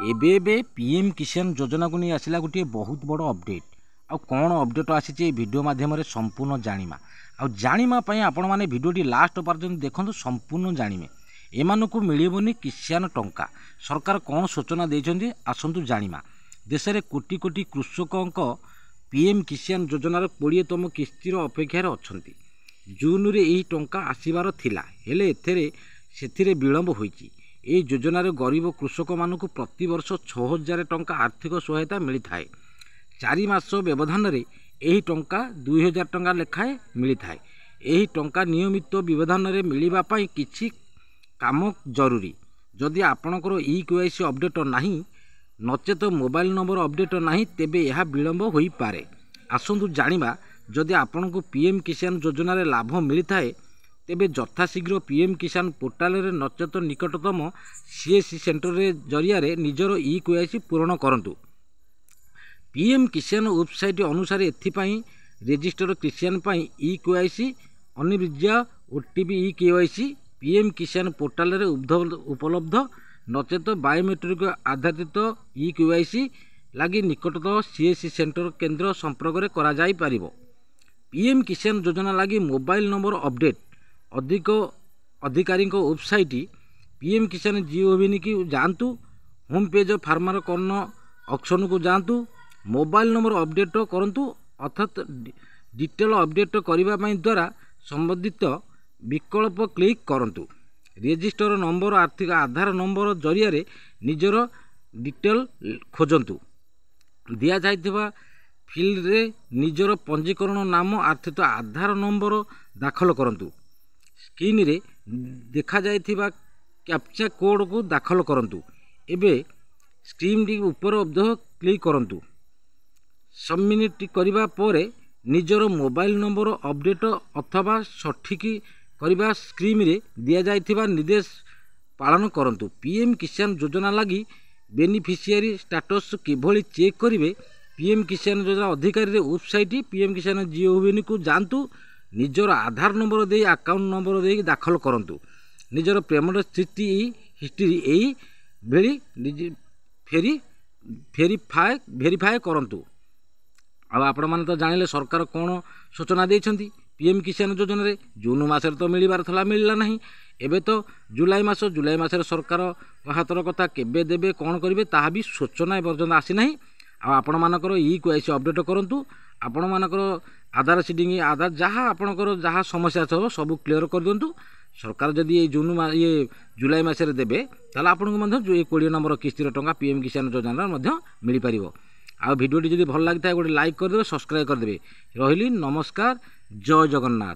ଏବେ पीएम किसान योजना को नहीं आसला गोटे बहुत बड़ अपडेट आ कौन अपडेट आसी वीडियो माध्यम संपूर्ण जाना आपाई आपण मैंने भिडियोटी लास्ट पर्यटन देखो संपूर्ण जाने एमान को मिलबनी किसान टंका सरकार कौन सूचना देते आसतु जाना देश में कोटी कोटी कृषकों पीएम किसान योजनार 20तम किस्तिर अपेक्षार अच्छा जून रे यही टंका आसबार थिला हेले एथिरे विलंब होईची। ए योजनार गरीब कृषक मानक प्रति वर्ष 6000 टंका आर्थिक सहायता मिलता है। 4 मास व्यवधान रे यही टंका 2000 टंका लेखाएं मिलता है। यही टंका नियमित व्यवधान रे मिलवा पाई किछि काम जरूरी जदि आपणकर KYC अपडेट नहीं नचेत मोबाइल नंबर अपडेट नहीं तेबे यह विलंब होई पारे। आसंतु जानिबा जदि आपनको पीएम किसान योजना रे लाभ मिलता है तेबे यथाशीघ्र पीएम किसान पोर्टाल रे नचेत निकटतम CSC सेंटर रे जरिया रे निजर KYC पूर्ण करंतु। पीएम किसान वेबसाइट अनुसार एथिपाई रजिस्टर किसान पाई KYC अनिवार्य OTP KYC पीएम किसान पोर्टाल रे उपलब्ध नचेत बायोमेट्रिक आधारित KYC लगी निकटतम CSC सेंटर केंद्र संपर्क रे करा जाई परिबो। पीएम किसान योजना लगी मोबाइल नंबर अपडेट अधिकारी वेबसाइट पीएम किसान GOV की जातु होम पेज फार्मर कर्ण ऑप्शन को जातु मोबाइल नंबर अपडेट करंतु अर्थात डिटेल अपडेट करने द्वारा संबंधित विकल्प क्लिक करंतु। रजिस्टर नंबर आर्थिक आधार नंबर जरिया रे निजर डिटेल खोजंतु। दिया जाइथिबा फील्ड रे निजर पंजीकरण नाम आर्थिक आधार नंबर दाखल करंतु। स्क्रीन रे देखा जाइथिबा कैप्चा कोड को दाखल करंतु। एबे स्क्रीन टी ऊपर क्लिक करंतु। सबमिट करिबा परे निजर मोबाइल नंबर अपडेट अथवा सठिक करिबा स्क्रीन रे दिया जाइथिबा निर्देश पालन करंतु। पीएम किसान योजना लगी बेनिफिशियरी स्टेटस किभली चेक करिवे पीएम किसान योजना अधिकारी रे वेबसाइट पीएम किसान GOV को जानतु। निजर आधार नंबर दे अकाउंट नंबर दे दाखल करंतु। निजर पेमेंट स्थिति हिस्ट्री यही भेली भेरीफाए करंतु। आपण माने तो जानिले सरकार कौन सूचना देछंती पीएम किसान योजना रे जून मास तो मिलबार थला मिलला नहीं एबे तो जुलाई मास सरकार हातर कथा केबे देबे कौन करिवे ताहा भी सूचना पर्यंत आसी नहीं। आपण मानकर KYC अपडेट करंतु। आपण मानकर आधार सीडिंग आधार जहाँ आपणकर जहाँ समस्या हो सब क्लियर कर दिंतु। सरकार जदि ये जुलाई मासरे देबे ताला आपनको मध्य 20 नंबर किस्तिर टंका पीएम किसान योजना मध्य मिल पारिबो। आ भिडियोटी जदि भल लागिथा गोटे लाइक करदेबे सब्सक्राइब करदेबे। रहिली नमस्कार जय जगन्नाथ।